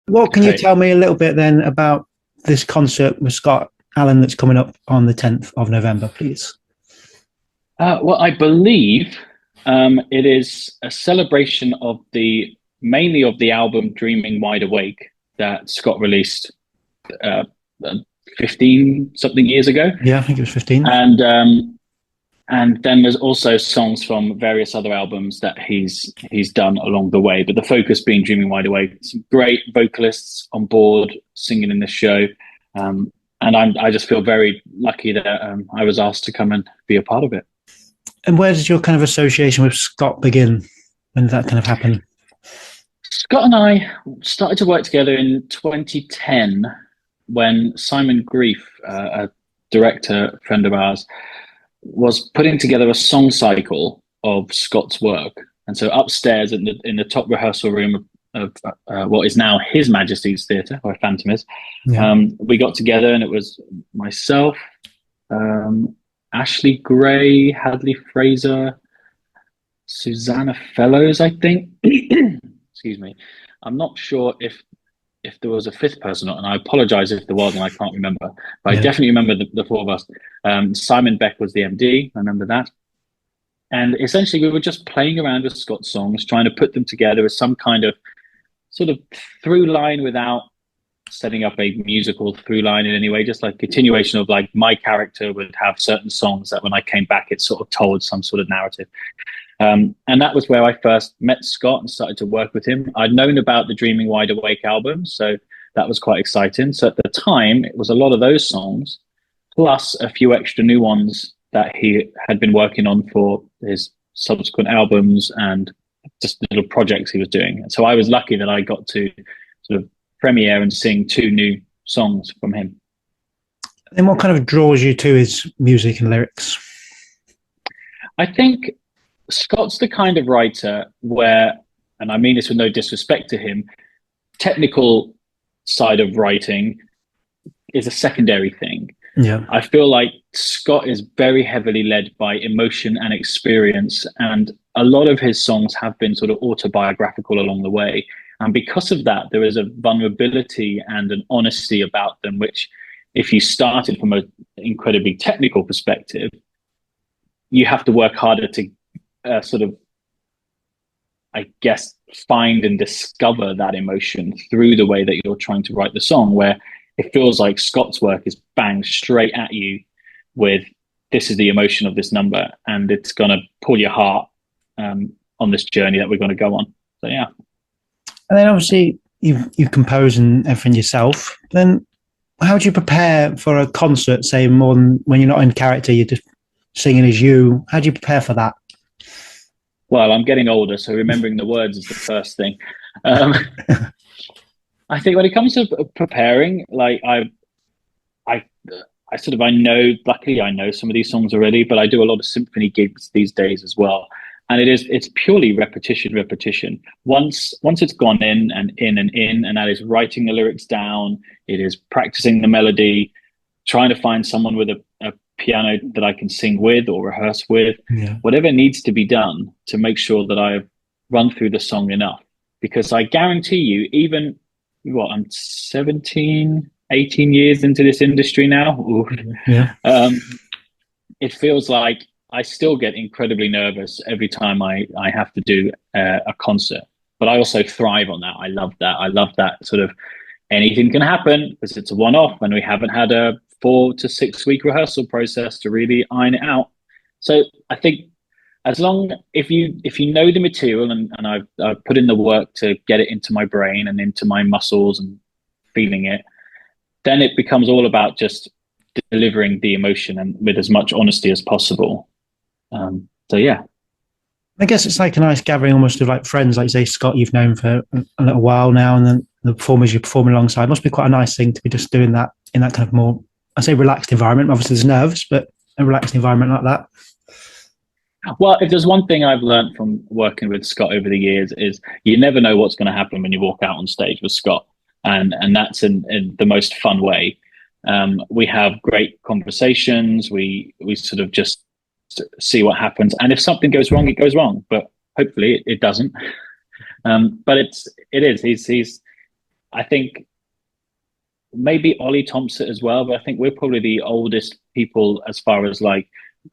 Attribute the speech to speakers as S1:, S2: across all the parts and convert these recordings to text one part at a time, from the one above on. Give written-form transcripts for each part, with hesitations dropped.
S1: What can you
S2: Great.
S1: tell me a little bit then about this concert with Scott Allen that's coming up on the 10th of November, please?
S2: Well, I believe it is a celebration of the mainly of the album "Dreaming Wide Awake" that Scott released uh, 15 something years ago,
S1: Yeah, I think it was 15.
S2: and then there's also songs from various other albums that he's done along the way. But the focus being "Dreaming Wide Awake." Some great vocalists on board singing in this show, and I just feel very lucky that I was asked to come and be a part of it.
S1: And where does your kind of association with Scott begin? When did that kind of happen?
S2: Scott and I started to work together in 2010 when Simon Grief, a director friend of ours, was putting together a song cycle of Scott's work. And so upstairs in the top rehearsal room of what is now His Majesty's Theatre, where Phantom is,
S1: Yeah.
S2: we got together and it was myself, um, Ashley Gray, Hadley Fraser, Susanna Fellows, I think. Excuse me. I'm not sure if there was a fifth person, and I apologize if there was, and I can't remember. But I
S1: Yeah.
S2: definitely remember the four of us. Simon Beck was the MD. I remember that. And essentially, we were just playing around with Scott's songs, trying to put them together as some kind of sort of through line without setting up a musical through line in any way, just like continuation of like my character would have certain songs that when I came back, it sort of told some sort of narrative. And that was where I first met Scott and started to work with him. I'd known about the Dreaming Wide Awake album, so that was quite exciting. So at the time, it was a lot of those songs, plus a few extra new ones that he had been working on for his subsequent albums and just little projects he was doing. And so I was lucky that I got to sort of premiere and sing two new songs from him.
S1: And what kind of draws you to his music and lyrics?
S2: I think Scott's the kind of writer where, and I mean this with no disrespect to him, technical side of writing is a secondary thing.
S1: Yeah.
S2: I feel like Scott is very heavily led by emotion and experience, and a lot of his songs have been sort of autobiographical along the way. And because of that, there is a vulnerability and an honesty about them, which, if you started from an incredibly technical perspective, you have to work harder to sort of, I guess, find and discover that emotion through the way that you're trying to write the song, where it feels like Scott's work is banged straight at you with this is the emotion of this number, and it's going to pull your heart on this journey that we're going to go on. So, yeah.
S1: And then obviously you compose and everything yourself. Then how do you prepare for a concert, say more than when you're not in character, you're just singing as you? How do you prepare for that?
S2: Well, I'm getting older, so remembering the words is the first thing. Um, I think when it comes to preparing, like I, I sort of I know. Luckily, I know some of these songs already, but I do a lot of symphony gigs these days as well, and it's purely repetition, repetition. Once it's gone in and in and in, and that is writing the lyrics down. It is practicing the melody, trying to find someone with a piano that I can sing with or rehearse with,
S1: Yeah.
S2: whatever needs to be done to make sure that I've run through the song enough. Because I guarantee you, even what I'm 17, 18 years into this industry now,
S1: Yeah.
S2: um, it feels like I still get incredibly nervous every time I have to do a concert. But I also thrive on that. I love that. I love that sort of anything can happen because it's a one off and we haven't had a 4 to 6 week rehearsal process to really iron it out. So I think as long if you know the material and I've put in the work to get it into my brain and into my muscles and feeling it, then it becomes all about just delivering the emotion and with as much honesty as possible. So yeah.
S1: I guess it's like a nice gathering almost of like friends, like say Scott, you've known for a little while now, and then the performers you're performing alongside. It must be quite a nice thing to be just doing that in that kind of more, I say relaxed environment. Obviously there's nerves, but a relaxed environment like that.
S2: Well, if there's one thing I've learned from working with Scott over the years is you never know what's going to happen when you walk out on stage with Scott, and that's in the most fun way. We have great conversations. We sort of just see what happens, and if something goes wrong, it goes wrong. But hopefully, it doesn't. But it is. He's I think maybe Ollie Thompson as well, but I think we're probably the oldest people as far as like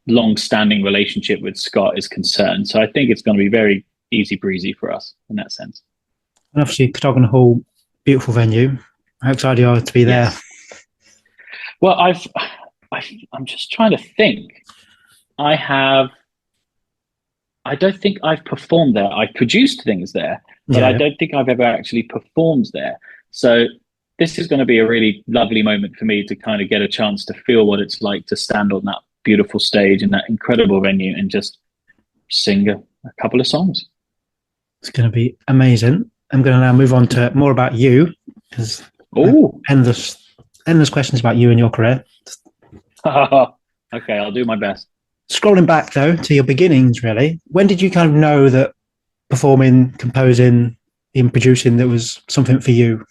S2: long-standing relationship with Scott is concerned. So I think it's going to be very easy breezy for us in that sense.
S1: And obviously, Cadogan Hall, beautiful venue. How excited are you to be there?
S2: Yes. Well, I'm just trying to think. I have. I don't think I've performed there. I've produced things there, but I
S1: Yeah,
S2: don't think I've ever actually performed there. So this is going to be a really lovely moment for me to kind of get a chance to feel what it's like to stand on that beautiful stage in that incredible venue and just sing a couple of songs.
S1: it's going to be amazing. I'm going to now move on to more about you because
S2: Oh,
S1: endless questions about you and your career.
S2: okay, I'll do my best.
S1: Scrolling back though to your beginnings, really, when did you kind of know that performing, composing, even producing, that was something for you?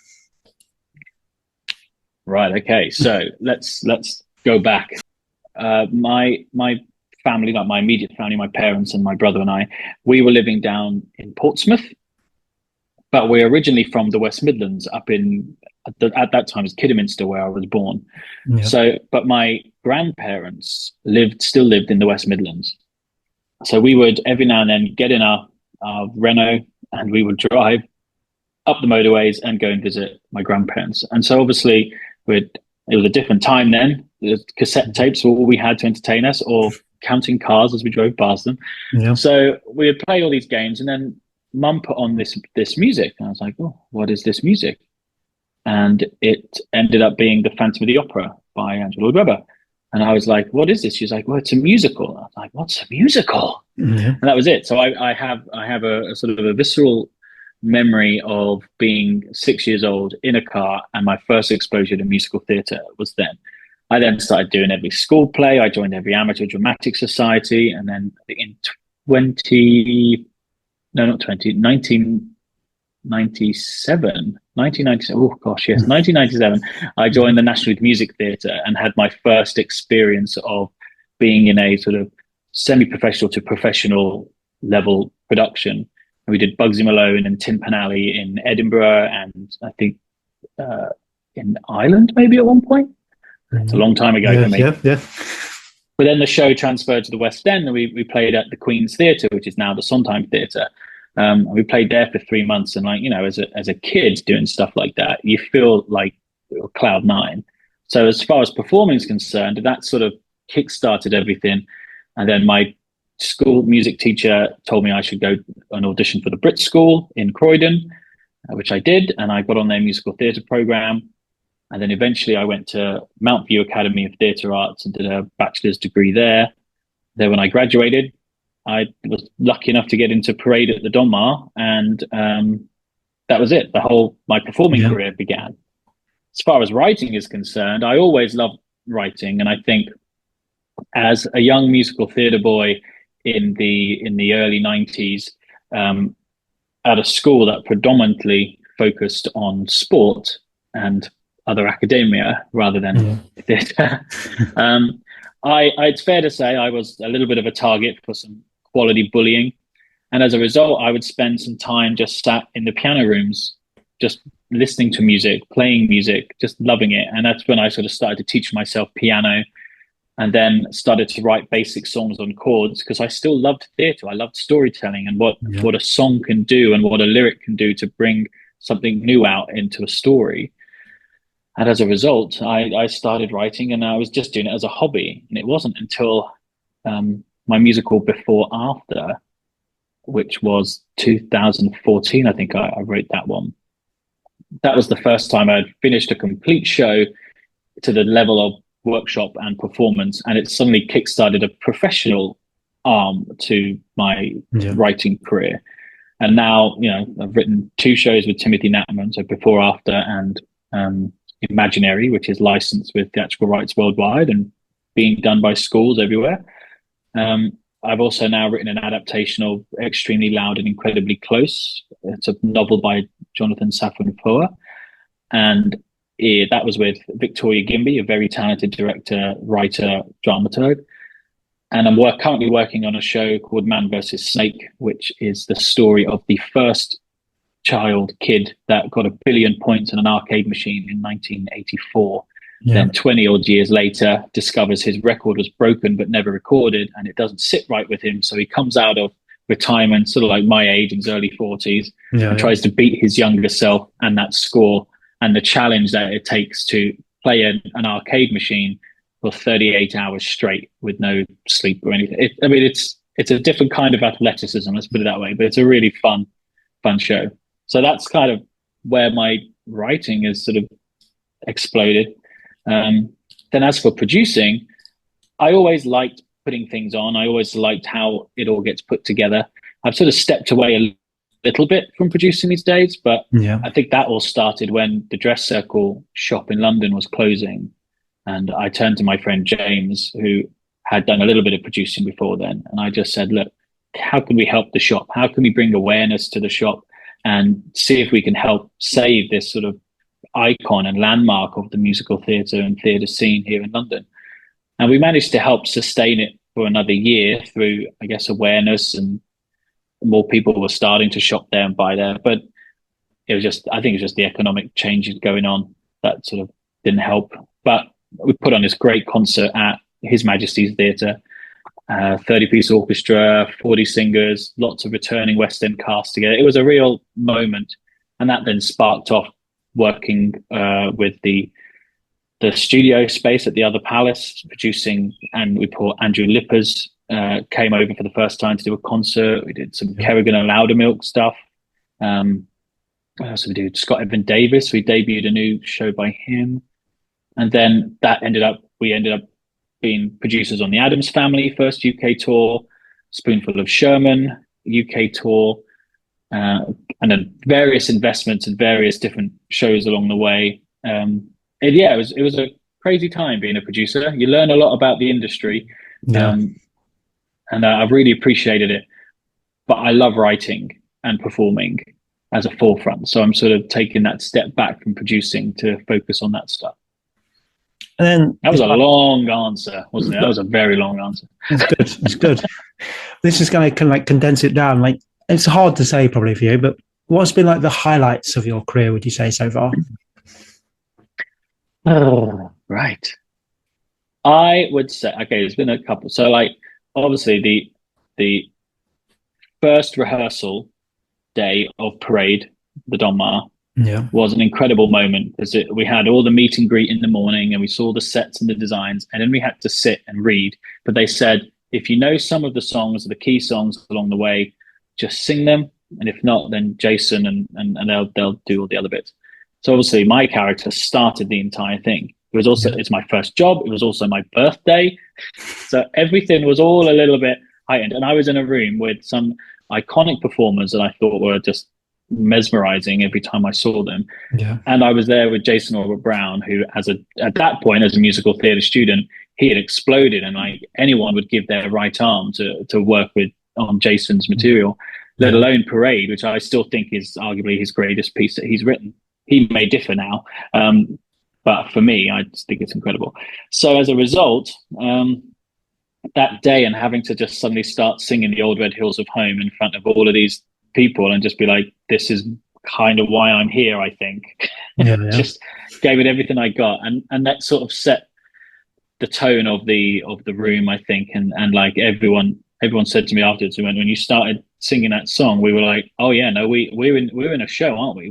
S2: Right. Okay. So let's go back. My family, like my immediate family, my parents and my brother and I, we were living down in Portsmouth, but we're originally from the West Midlands, up in at that time it was Kidderminster, where I was born.
S1: Yeah,
S2: So, but my grandparents still lived in the West Midlands. So we would every now and then get in our Renault and we would drive up the motorways and go and visit my grandparents. And so obviously it was a different time then. The cassette tapes were all we had to entertain us, or counting cars as we drove past them.
S1: yeah,
S2: So we would play all these games, and then Mum put on this music, and I was like, "Oh, what is this music?" And it ended up being the Phantom of the Opera by Andrew Lloyd Webber. And I was like, "What is this?" She's like, "Well, it's a musical." I was like, "What's a musical?"
S1: yeah.
S2: And that was it. So I have a sort of a visceral memory of being 6 years old in a car, and my first exposure to musical theatre was then. I then started doing every school play. I joined every amateur dramatic society, and then in 20, no, not 20, 1997, oh gosh, yes, 1997, I joined the National Youth Music Theatre and had my first experience of being in a sort of semi-professional to professional level production. And we did Bugsy Malone and Tin Pan Alley in Edinburgh, and I think in Ireland maybe at one point. It's a long time ago
S1: Yeah,
S2: for me.
S1: yeah, yeah.
S2: But then the show transferred to the West End, and we played at the Queen's Theatre, which is now the Sondheim Theatre. We played there for 3 months, and like, as a kid doing stuff like that, you feel like cloud nine. So as far as performing is concerned, that sort of kick-started everything. And then my school music teacher told me I should go an audition for the Brit School in Croydon, which I did, and I got on their musical theatre program. And then eventually I went to Mount View Academy of Theatre Arts and did a bachelor's degree there. Then when I graduated, I was lucky enough to get into Parade at the Donmar, and that was it. My performing
S1: Yeah.
S2: career began. As far as writing is concerned, I always loved writing, and I think as a young musical theatre boy in the early '90s, at a school that predominantly focused on sport and other academia rather than theatre. It's fair to say I was a little bit of a target for some quality bullying. And as a result, I would spend some time just sat in the piano rooms, just listening to music, playing music, just loving it. And that's when I sort of started to teach myself piano, and then started to write basic songs on chords, because I still loved theatre. I loved storytelling and what a song can do and what a lyric can do to bring something new out into a story. And as a result, I started writing, and I was just doing it as a hobby. And it wasn't until my musical Before After, which was 2014, I think I wrote that one. That was the first time I'd finished a complete show to the level of workshop and performance, and it suddenly kickstarted a professional arm to my writing career. And now, I've written 2 shows with Timothy Natman, so Before After and Imaginary, which is licensed with theatrical rights worldwide and being done by schools everywhere. I've also now written an adaptation of Extremely Loud and Incredibly Close. It's a novel by Jonathan Safran Foer, and that was with Victoria Gimby, a very talented director, writer, dramaturg. And I'm currently working on a show called Man vs. Snake, which is the story of the first child kid that got 1 billion points in an arcade machine in 1984.
S1: Yeah.
S2: Then 20 odd years later, discovers his record was broken but never recorded, and it doesn't sit right with him. So he comes out of retirement, sort of like my age, in his early 40s,
S1: Yeah.
S2: and tries to beat his younger self and that score and the challenge that it takes to play an arcade machine for 38 hours straight with no sleep or anything. It's a different kind of athleticism, let's put it that way, but it's a really fun show. So that's kind of where my writing has sort of exploded. Then as for producing, I always liked putting things on. I always liked how it all gets put together. I've sort of stepped away a little bit from producing these days, but
S1: Yeah.
S2: I think that all started when the Dress Circle shop in London was closing. And I turned to my friend James, who had done a little bit of producing before then. And I just said, look, how can we help the shop? How can we bring awareness to the shop and see if we can help save this sort of icon and landmark of the musical theatre and theatre scene here in London? And we managed to help sustain it for another year through, I guess, awareness, and more people were starting to shop there and buy there. But I think it was just the economic changes going on that sort of didn't help. But we put on this great concert at His Majesty's Theatre, 30-piece orchestra, 40 singers, lots of returning West End cast together. It was a real moment. And that then sparked off working with the studio space at the Other Palace, producing, and we brought Andrew Lippers, came over for the first time to do a concert. We did some Kerrigan and Loudermilk stuff. What else did we do? Scott Evan Davis, we debuted a new show by him. And then we ended up being producers on the Addams Family first UK tour, Spoonful of Sherman UK tour, and then various investments and various different shows along the way. It was a crazy time being a producer. You learn a lot about the industry, and I've really appreciated it. But I love writing and performing as a forefront, so I'm sort of taking that step back from producing to focus on that stuff.
S1: And then
S2: that was a long answer, wasn't it? That was a very long answer.
S1: It's good. It's good. This is going to kind of like condense it down. Like, it's hard to say probably for you, but what's been like the highlights of your career, would you say, so far?
S2: Oh, right. I would say, okay, there's been a couple. So, like, obviously, the first rehearsal day of Parade, the Donmar, was an incredible moment, because we had all the meet and greet in the morning, and we saw the sets and the designs, and then we had to sit and read. But they said, if you know some of the songs, the key songs along the way, just sing them, and if not, then Jason and they'll do all the other bits. So obviously my character started the entire thing. It was also, it's my first job. It was also my birthday. So everything was all a little bit heightened. And I was in a room with some iconic performers that I thought were just mesmerizing every time I saw them.
S1: Yeah.
S2: And I was there with Jason Robert Brown, who at that point, as a musical theatre student, he had exploded, and like anyone would give their right arm to work with on Jason's material, let alone Parade, which I still think is arguably his greatest piece that he's written. He may differ now, but for me, I just think it's incredible. So as a result, that day, and having to just suddenly start singing the Old Red Hills of Home in front of all of these people and just be like, this is kind of why I'm here, I think. Just gave it everything I got, and that sort of set the tone of the room, I think, and like everyone said to me afterwards, when you started singing that song, we were like, oh yeah, no, we're in a show, aren't we?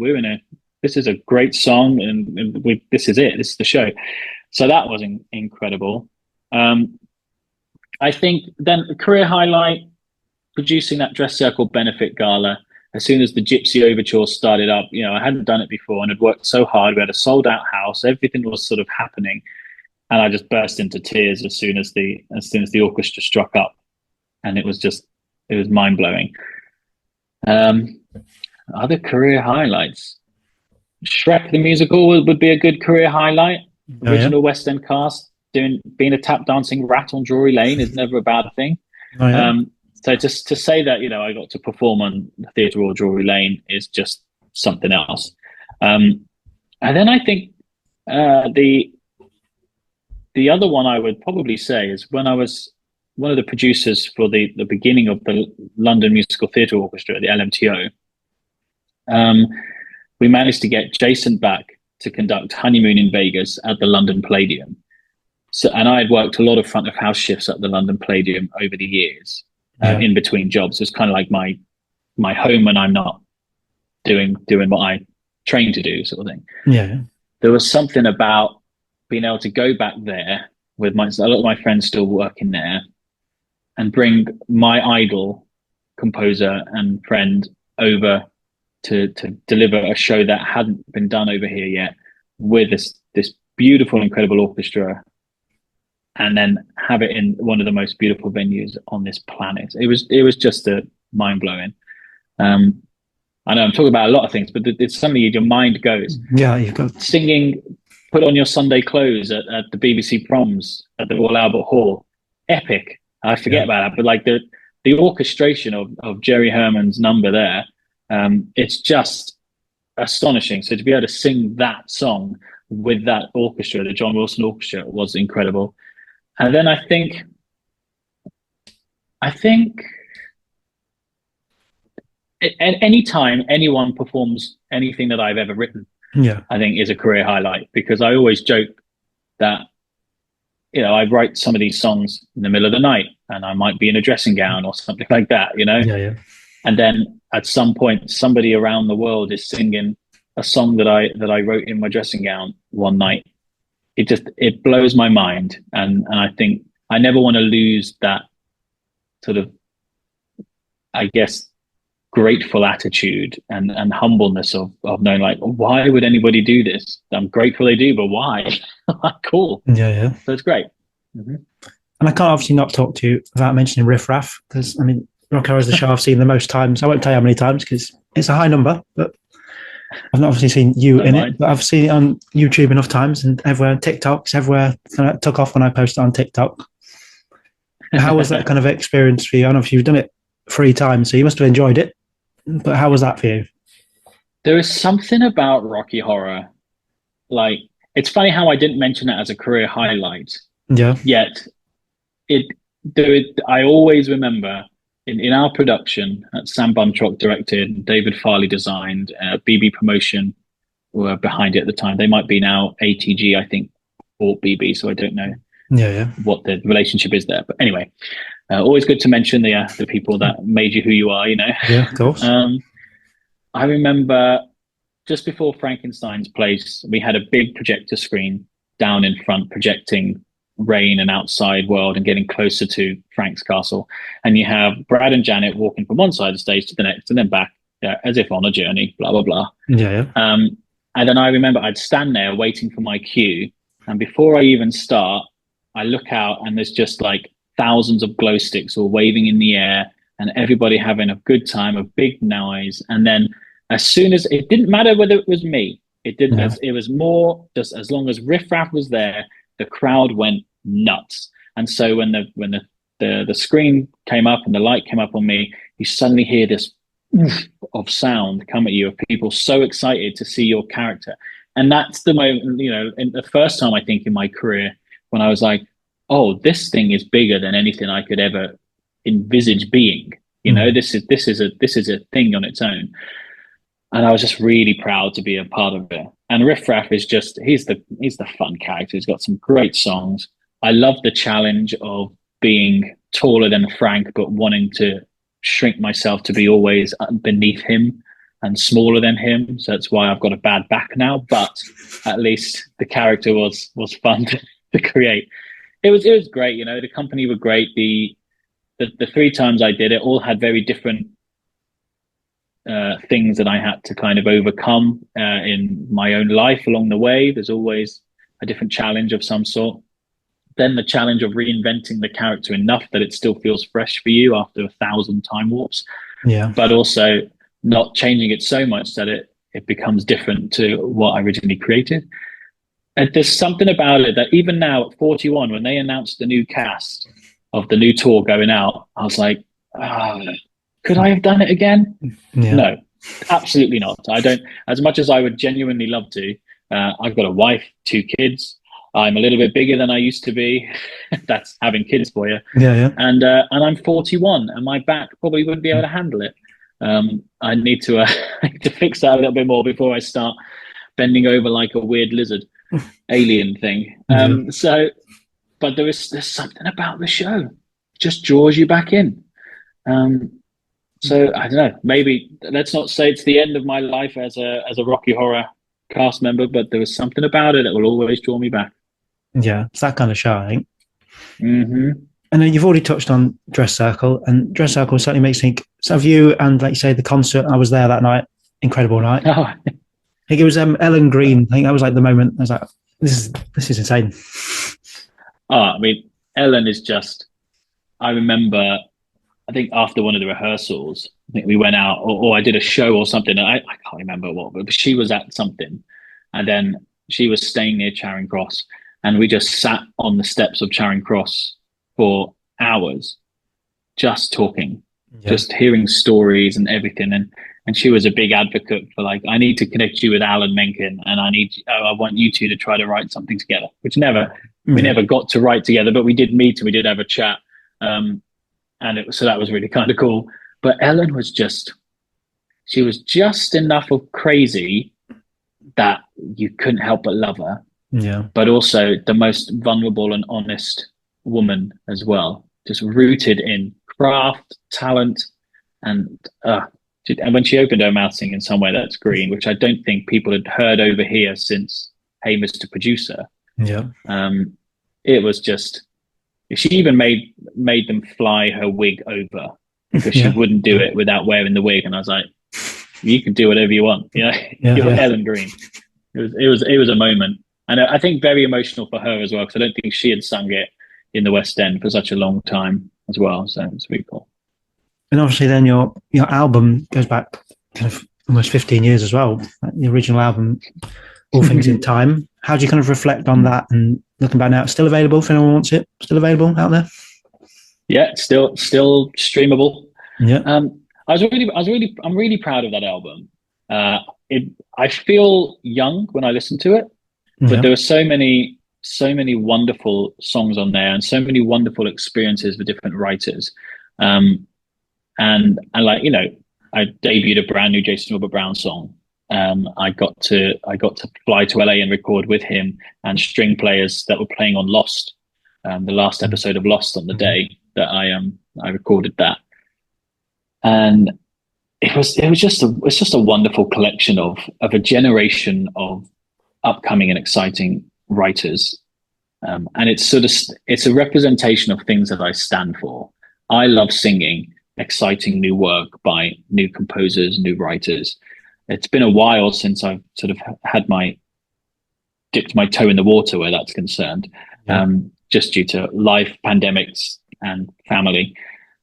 S2: This is a great song, and this is it. This is the show. So that was incredible. I think then a career highlight, producing that Dress Circle benefit gala. As soon as the Gypsy Overture started up, I hadn't done it before and had worked so hard. We had a sold out house. Everything was sort of happening. And I just burst into tears as soon as the orchestra struck up. And it was mind blowing. Other career highlights. Shrek the Musical would be a good career highlight. Original West End cast, being a tap dancing rat on Drury Lane is never a bad thing. So just to say that, I got to perform on the Theatre Royal Drury Lane is just something else. And then I think the other one I would probably say is when I was one of the producers for the beginning of the London Musical Theatre Orchestra, the LMTO. we managed to get Jason back to conduct Honeymoon in Vegas at the London Palladium. So, and I had worked a lot of front of house shifts at the London Palladium over the years, in between jobs. It was kind of like my home when I'm not doing what I trained to do, sort of thing.
S1: Yeah.
S2: There was something about being able to go back there with a lot of my friends still working there, and bring my idol composer and friend over to deliver a show that hadn't been done over here yet, with this beautiful, incredible orchestra, and then have it in one of the most beautiful venues on this planet. It was just mind blowing. I know I'm talking about a lot of things, but it's something your mind goes.
S1: Yeah, you've got
S2: Singing, put on your Sunday clothes at the BBC Proms at the Royal Albert Hall. Epic. I forget about that, but like the orchestration of Jerry Herman's number there, it's just astonishing. So to be able to sing that song with that orchestra, the John Wilson Orchestra, was incredible. And then I think at any time anyone performs anything that I've ever written, I think is a career highlight, because I always joke that, you know, I write some of these songs in the middle of the night and I might be in a dressing gown or something like that, you know?
S1: Yeah.
S2: And then at some point, somebody around the world is singing a song that I wrote in my dressing gown one night. It blows my mind. And I think I never want to lose that sort of, I guess, grateful attitude and humbleness of knowing, like, why would anybody do this? I'm grateful they do, but why? Cool.
S1: Yeah.
S2: So it's great. Mm-hmm.
S1: And I can't obviously not talk to you without mentioning Riff Raff, because I mean, Rock Horror is the show I've seen the most times. I won't tell you how many times because it's a high number, but I've not obviously seen you in it, but I've seen it on YouTube enough times and everywhere, TikToks, everywhere. And it took off when I posted on TikTok. How was that kind of experience for you? And obviously you've done it 3 times, so you must have enjoyed it. But how was that for you?
S2: There is something about Rocky Horror. Like, it's funny how I didn't mention it as a career highlight.
S1: Yeah.
S2: Yet, I always remember in our production, Sam Buntrock directed, David Farley designed, BB Promotion were behind it at the time. They might be now ATG, I think, or BB, so I don't know what the relationship is there. But anyway, always good to mention the people that made you who you are, you know?
S1: Yeah, of course.
S2: I remember just before Frankenstein's Place, we had a big projector screen down in front projecting rain and outside world and getting closer to Frank's castle. And you have Brad and Janet walking from one side of the stage to the next and then back, as if on a journey, blah, blah, blah.
S1: Yeah.
S2: And then I remember I'd stand there waiting for my cue. And before I even start, I look out and there's just like thousands of glow sticks all waving in the air and everybody having a good time, a big noise. And then as soon as, it didn't matter whether it was me, it was more just as long as Riff Raff was there, the crowd went nuts. And so when the screen came up and the light came up on me, you suddenly hear this of sound come at you of people so excited to see your character. And that's the moment, you know, in the first time I think in my career when I was like, oh, this thing is bigger than anything I could ever envisage being. You know, this is a thing on its own. And I was just really proud to be a part of it. And Riff Raff is just, he's the fun character. He's got some great songs. I love the challenge of being taller than Frank, but wanting to shrink myself to be always beneath him and smaller than him. So that's why I've got a bad back now, but at least the character was fun to create. It was great. You know, the company were great. The 3 times I did it all had very different things that I had to kind of overcome in my own life along the way. There's always a different challenge of some sort. Then the challenge of reinventing the character enough that it still feels fresh for you after 1,000 time warps.
S1: Yeah.
S2: But also not changing it so much that it becomes different to what I originally created. And there's something about it that even now at 41, when they announced the new cast of the new tour going out, I was like, could I have done it again?
S1: Yeah.
S2: No, absolutely not. I don't, as much as I would genuinely love to. I've got a wife, 2 kids. I'm a little bit bigger than I used to be. That's having kids for you.
S1: Yeah.
S2: And I'm 41 and my back probably wouldn't be able to handle it. I need to I need to fix that a little bit more before I start bending over like a weird lizard alien thing.
S1: Yeah.
S2: But there's something about the show just draws you back in. So I don't know. Maybe let's not say it's the end of my life as a Rocky Horror cast member, but there was something about it that will always draw me back.
S1: Yeah, it's that kind of show, I think.
S2: Hmm.
S1: And then you've already touched on Dress Circle, and Dress Circle certainly makes me think. So have you, and like you say, the concert, I was there that night, incredible night.
S2: Oh,
S1: I think it was Ellen Green. I think that was like the moment. I was like, this is insane.
S2: I mean, Ellen is just. I remember. I think after one of the rehearsals, I think we went out, or I did a show or something. And I can't remember what, but she was at something, and then she was staying near Charing Cross, and we just sat on the steps of Charing Cross for hours, just talking,
S1: Yeah,
S2: just hearing stories and everything. And she was a big advocate for like, I need to connect you with Alan Menken, and I want you two to try to write something together. Which we
S1: yeah,
S2: never got to write together, but we did meet and we did have a chat. So that was really kind of cool. But Ellen was she was just enough of crazy that you couldn't help but love her,
S1: yeah,
S2: but also the most vulnerable and honest woman as well, just rooted in craft, talent, and and when she opened her mouth singing "Somewhere That's Green," which I don't think people had heard over here since "Hey, Mr. Producer,"
S1: yeah,
S2: um, it was just. She even made them fly her wig over because she
S1: yeah,
S2: wouldn't do it without wearing the wig, and I was like, "You can do whatever you want, you know.
S1: yeah,
S2: You're
S1: yeah.
S2: Ellen Green." It was a moment, and I think very emotional for her as well because I don't think she had sung it in the West End for such a long time as well. So it's really cool.
S1: And obviously, then your album goes back kind of almost 15 years as well. Like the original album, All Things in Time. How do you kind of reflect on that and looking back now? It's still available if anyone wants it. Still available out there.
S2: Yeah, still streamable.
S1: Yeah,
S2: I'm really proud of that album. Uh, I feel young when I listen to it, but
S1: yeah,
S2: there were so many wonderful songs on there and so many wonderful experiences with different writers. Um, and like, I debuted a brand new Jason Robert Brown song. I got to fly to LA and record with him and string players that were playing on Lost, the last episode of Lost on the day that I recorded that. And it's just a wonderful collection of a generation of upcoming and exciting writers. And it's a representation of things that I stand for. I love singing exciting new work by new composers, new writers. It's been a while since I've sort of dipped my toe in the water where that's concerned,
S1: yeah,
S2: just due to life, pandemics, and family.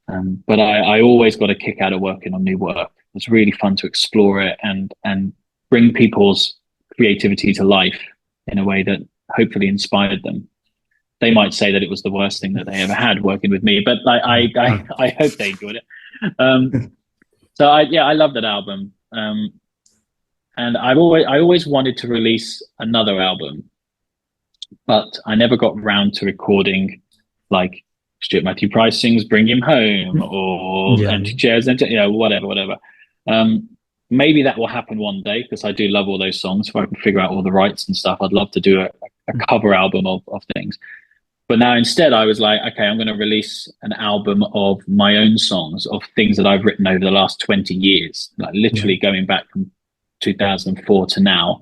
S2: But I always got a kick out of working on new work. It's really fun to explore it and bring people's creativity to life in a way that hopefully inspired them. They might say that it was the worst thing that they ever had working with me, but I hope they enjoyed it. So I love that album. And I always wanted to release another album, but I never got round to recording like Stuart Matthew Price sings "Bring Him Home" or
S1: yeah,
S2: "Empty Chairs," and whatever. Maybe that will happen one day because I do love all those songs. If I can figure out all the rights and stuff, I'd love to do a cover album of things. But now instead, I was like, okay, I'm going to release an album of my own songs of things that I've written over the last 20 years, like
S1: yeah,
S2: literally going back from 2004 to now.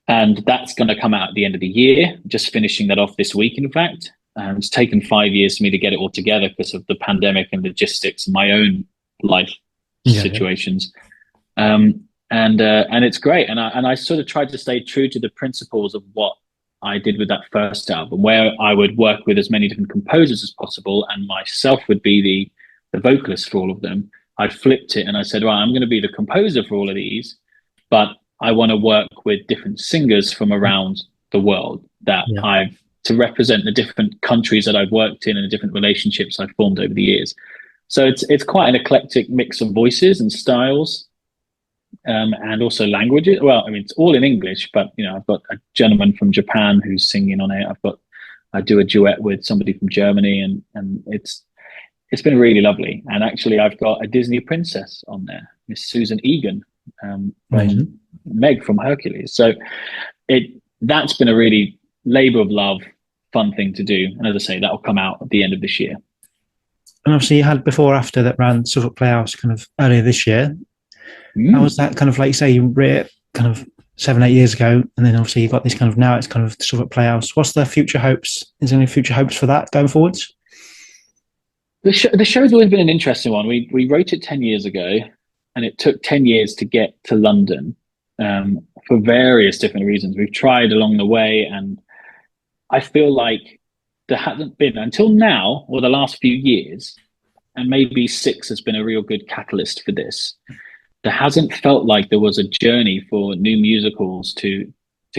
S2: And that's going to come out at the end of the year, just finishing that off this week, in fact. It's taken 5 years for me to get it all together because of the pandemic and logistics and my own life
S1: yeah, yeah,
S2: situations. And it's great. And I sort of tried to stay true to the principles of what I did with that first album, where I would work with as many different composers as possible, and myself would be the vocalist for all of them. I flipped it and I said, well, I'm going to be the composer for all of these, but I want to work with different singers from around the world
S1: yeah.
S2: to represent the different countries that I've worked in and the different relationships I've formed over the years. So it's quite an eclectic mix of voices and styles, and also languages. Well, I mean, it's all in English, but I've got a gentleman from Japan who's singing on it. I do a duet with somebody from Germany, and it's been really lovely. And actually, I've got a Disney princess on there, Miss Susan Egan, from
S1: Amazing.
S2: Meg from Hercules. So that's been a really labor of love, fun thing to do. And as I say, that'll come out at the end of this year.
S1: And obviously, you had before after that ran Suffolk Playhouse kind of earlier this year. How was that kind of like you say you wrote kind of 7-8 years ago, and then obviously you got this kind of now it's kind of Suffolk Playhouse. What's the future hopes? Is there any future hopes for that going forwards?
S2: The show's always been an interesting one. We wrote it 10 years ago, and it took 10 years to get to London, for various different reasons. We've tried along the way, and I feel like there hasn't been until now, or the last few years, and maybe Six has been a real good catalyst for this. There hasn't felt like there was a journey for new musicals to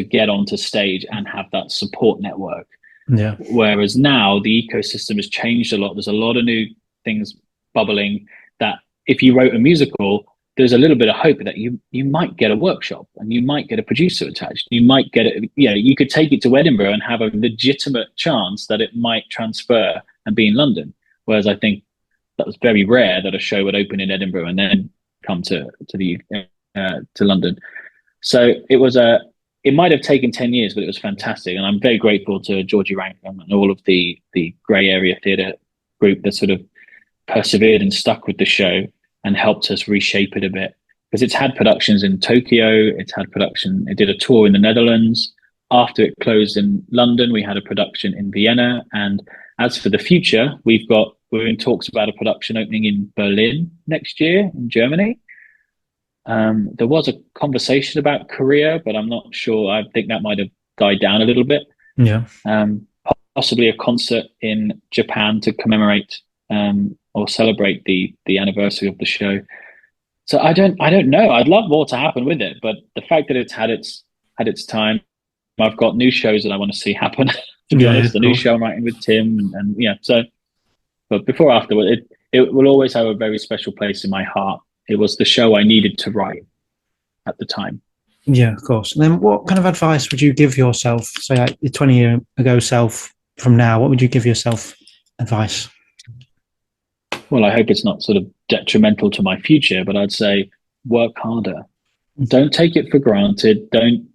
S2: get onto stage and have that support network.
S1: Yeah,
S2: Whereas now the ecosystem has changed a lot. There's a lot of new things bubbling that if you wrote a musical, there's a little bit of hope that you might get a workshop and you might get a producer attached. You might get it, you could take it to Edinburgh and have a legitimate chance that it might transfer and be in London. Whereas I think that was very rare that a show would open in Edinburgh and then come to London. So it might have taken 10 years, but it was fantastic. And I'm very grateful to Georgie Rankin and all of the Grey Area Theatre group that sort of persevered and stuck with the show and helped us reshape it a bit. Because it's had productions in Tokyo, it did a tour in the Netherlands. After it closed in London, we had a production in Vienna. And as for the future, we're in talks about a production opening in Berlin next year in Germany. There was a conversation about Korea, but I'm not sure. I think that might have died down a little bit.
S1: yeah,
S2: Possibly a concert in Japan to commemorate or celebrate the anniversary of the show. So I don't know. I'd love more to happen with it, but the fact that it's had its time, I've got new shows that I want to see happen. To be honest, the new show I'm writing with Tim, and yeah. So, but before or afterward, it will always have a very special place in my heart. It was the show I needed to write at the time.
S1: yeah, of course. And then, what kind of advice would you give yourself, say, like your 20 year ago self from now? What would you give yourself advice?
S2: Well, I hope it's not sort of detrimental to my future, but I'd say work harder. Don't take it for granted. Don't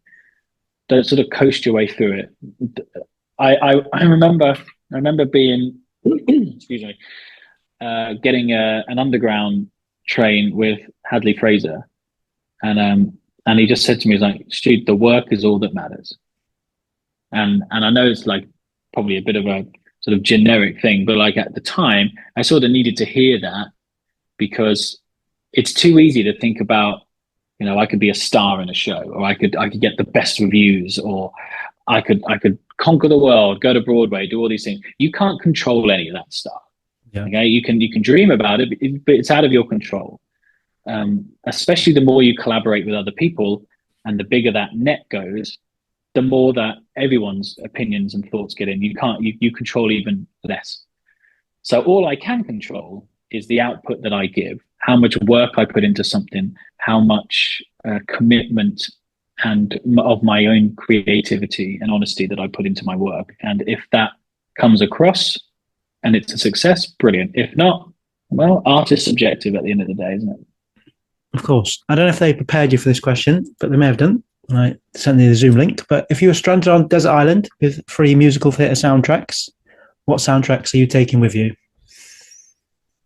S2: sort of coast your way through it. I remember being excuse me, getting an underground train with Hadley Fraser, and he just said to me, he's like, "Stu, the work is all that matters." And I know it's like probably a bit of a sort of generic thing, but like at the time, I sort of needed to hear that, because it's too easy to think about, I could be a star in a show, or I could get the best reviews, or I could conquer the world, go to Broadway, do all these things. You can't control any of that stuff.
S1: Yeah.
S2: Okay, you can dream about it, but it's out of your control. Especially the more you collaborate with other people, and the bigger that net goes, the more that everyone's opinions and thoughts get in. You control even less. So all I can control is the output that I give, how much work I put into something, how much commitment and of my own creativity and honesty that I put into my work. And if that comes across and it's a success, brilliant. If not, well, art is subjective at the end of the day, isn't it?
S1: Of course. I don't know if they prepared you for this question, but they may have done. I sent you the Zoom link. But if you were stranded on desert island with 3 musical theatre soundtracks, what soundtracks are you taking with you?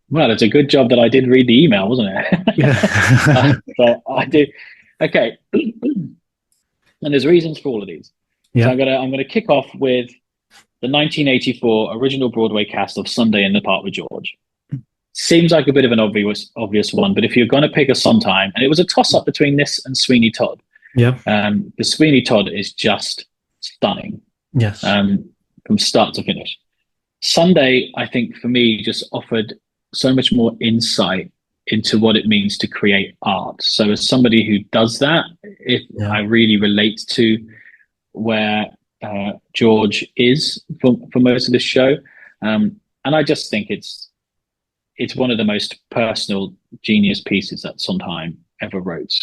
S2: Well, it's a good job that I did read the email, wasn't it?
S1: Yeah.
S2: So I do. Okay. And there's reasons for all of these.
S1: Yeah.
S2: So I'm gonna kick off with the 1984 original Broadway cast of Sunday in the Park with George. Seems like a bit of an obvious one, but if you're going to pick a Sondheim, and it was a toss-up between this and Sweeney Todd.
S1: Yeah.
S2: The Sweeney Todd is just stunning.
S1: Yes.
S2: From start to finish. Sunday, I think for me, just offered so much more insight into what it means to create art. So as somebody who does that, I really relate to where George is for most of the show. And I just think it's one of the most personal, genius pieces that Sondheim ever wrote.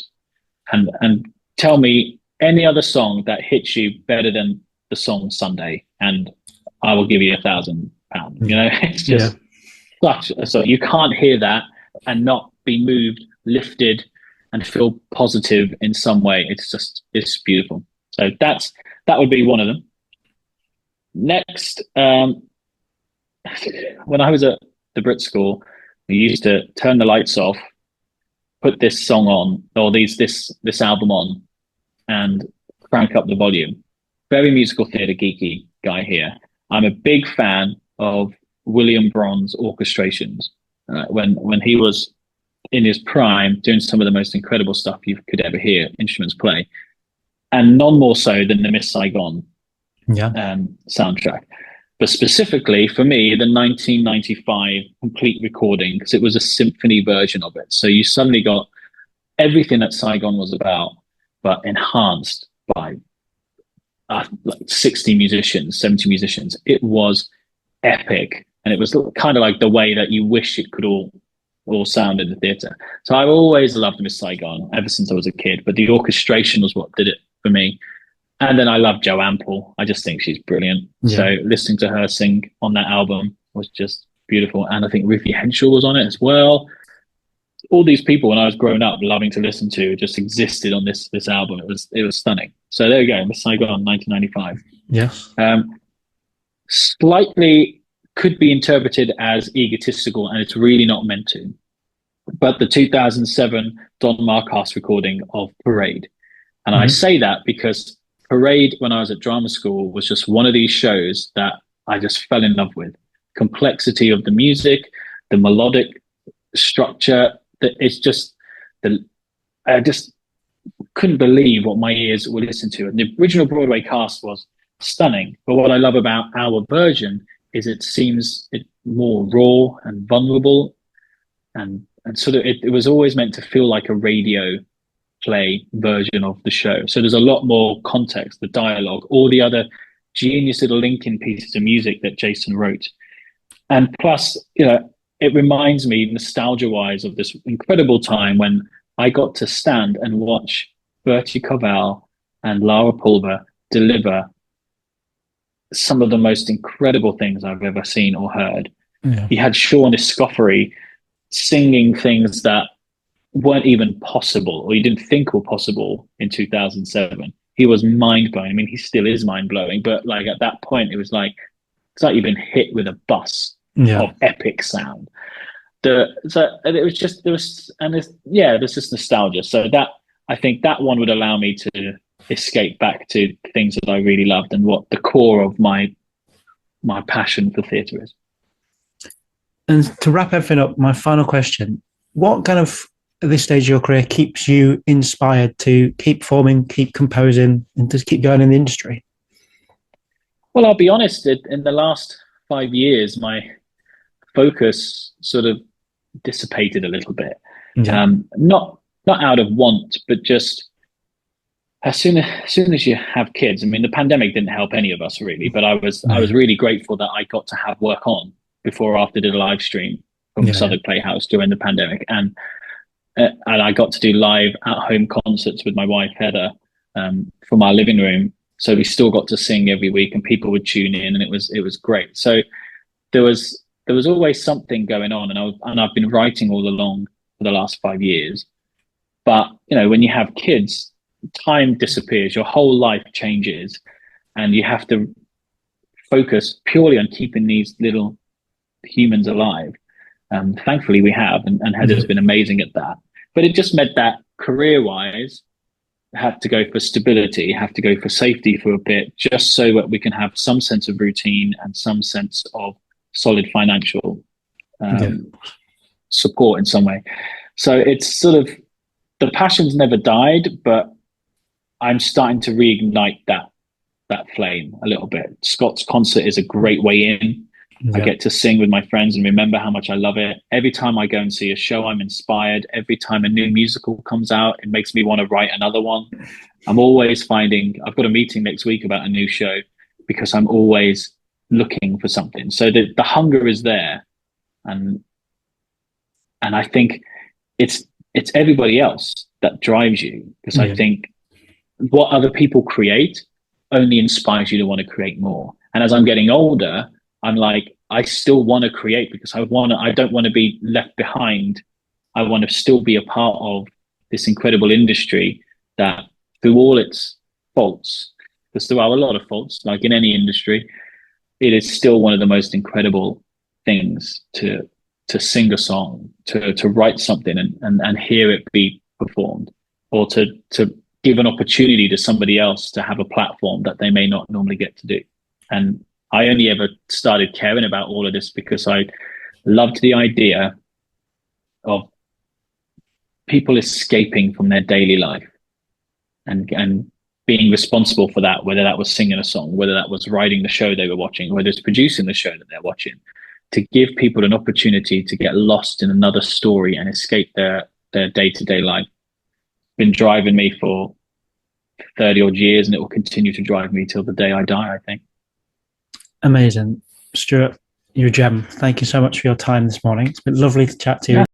S2: And tell me any other song that hits you better than the song Sunday, and I will give you £1,000. It's just so you can't hear that and not be moved, lifted, and feel positive in some way. It's beautiful. So that would be one of them. Next, when I was at the Brit School, we used to turn the lights off, put this song on, or this album on, and crank up the volume. Very musical theatre geeky guy here. I'm a big fan of William Brond's orchestrations. When he was in his prime, doing some of the most incredible stuff you could ever hear instruments play, and none more so than the Miss Saigon soundtrack. But specifically for me, the 1995 complete recording, because it was a symphony version of it. So you suddenly got everything that Saigon was about, but enhanced by like 60 musicians, 70 musicians. It was epic. And it was kind of like the way that you wish it could all sound in the theatre. So I've always loved Miss Saigon ever since I was a kid, but the orchestration was what did it for me. And then I love Jo Ample. I just think she's brilliant. Yeah. So listening to her sing on that album was just beautiful. And I think Ruthie Henschel was on it as well. All these people, when I was growing up, loving to listen to, just existed on this album. It was stunning. So there you go, Miss Saigon, 1995.
S1: Yes.
S2: Slightly could be interpreted as egotistical, and it's really not meant to. But the 2007 Don Markhouse recording of Parade. And I say that because Parade, when I was at drama school, was just one of these shows that I just fell in love with. Complexity of the music, the melodic structure, it's just I just couldn't believe what my ears were listening to. And the original Broadway cast was stunning. But what I love about our version is it seems more raw and vulnerable, and sort of it was always meant to feel like a radio play version of the show. So there's a lot more context, the dialogue, all the other genius little linking pieces of music that Jason wrote. And plus, it reminds me nostalgia-wise of this incredible time when I got to stand and watch Bertie Covell and Lara Pulver deliver some of the most incredible things I've ever seen or heard. Yeah. He had Sean Escoffery singing things that weren't even possible, or you didn't think were possible in 2007. He was mind-blowing. I mean, he still is mind-blowing, but like at that point, it's like you've been hit with a bus of epic sound. There's just nostalgia. So that, I think that one would allow me to escape back to things that I really loved and what the core of my passion for theatre is.
S1: And to wrap everything up, my final question: what kind of, at this stage of your career, keeps you inspired to keep performing, keep composing, and just keep going in the industry?
S2: Well, I'll be honest, in the last 5 years, my focus sort of dissipated a little bit. Yeah. Not out of want, but just as soon as you have kids, I mean, the pandemic didn't help any of us really, but I was really grateful that I got to have work on before or after did a live stream from Southwark Playhouse during the pandemic. And I got to do live at-home concerts with my wife, Heather, from our living room. So we still got to sing every week and people would tune in, and it was great. So there was always something going on, and I've been writing all along for the last 5 years. But, when you have kids, time disappears, your whole life changes, and you have to focus purely on keeping these little humans alive. Thankfully we have, and Heather's been amazing at that. But it just meant that career-wise, I had to go for stability, have to go for safety for a bit, just so that we can have some sense of routine and some sense of solid financial support in some way. So it's sort of, the passion's never died, but I'm starting to reignite that flame a little bit. Scott's concert is a great way in. I get to sing with my friends and remember how much I love it. Every time I go and see a show, I'm inspired. Every time a new musical comes out, it makes me want to write another one. I'm always finding, I've got a meeting next week about a new show because I'm always looking for something. So the hunger is there. And I think it's everybody else that drives you, because I think what other people create only inspires you to want to create more. And as I'm getting older, I'm like, I still want to create because I don't want to be left behind. I want to still be a part of this incredible industry that, through all its faults, because there are a lot of faults, like in any industry, it is still one of the most incredible things to sing a song, to write something and hear it be performed, or to give an opportunity to somebody else to have a platform that they may not normally get to do. And I only ever started caring about all of this because I loved the idea of people escaping from their daily life and being responsible for that, whether that was singing a song, whether that was writing the show they were watching, whether it's producing the show that they're watching, to give people an opportunity to get lost in another story and escape their day-to-day life. Been driving me for 30 odd years, and it will continue to drive me till the day I die, I think.
S1: Amazing. Stuart, you're a gem. Thank you so much for your time this morning. It's been lovely to chat to you.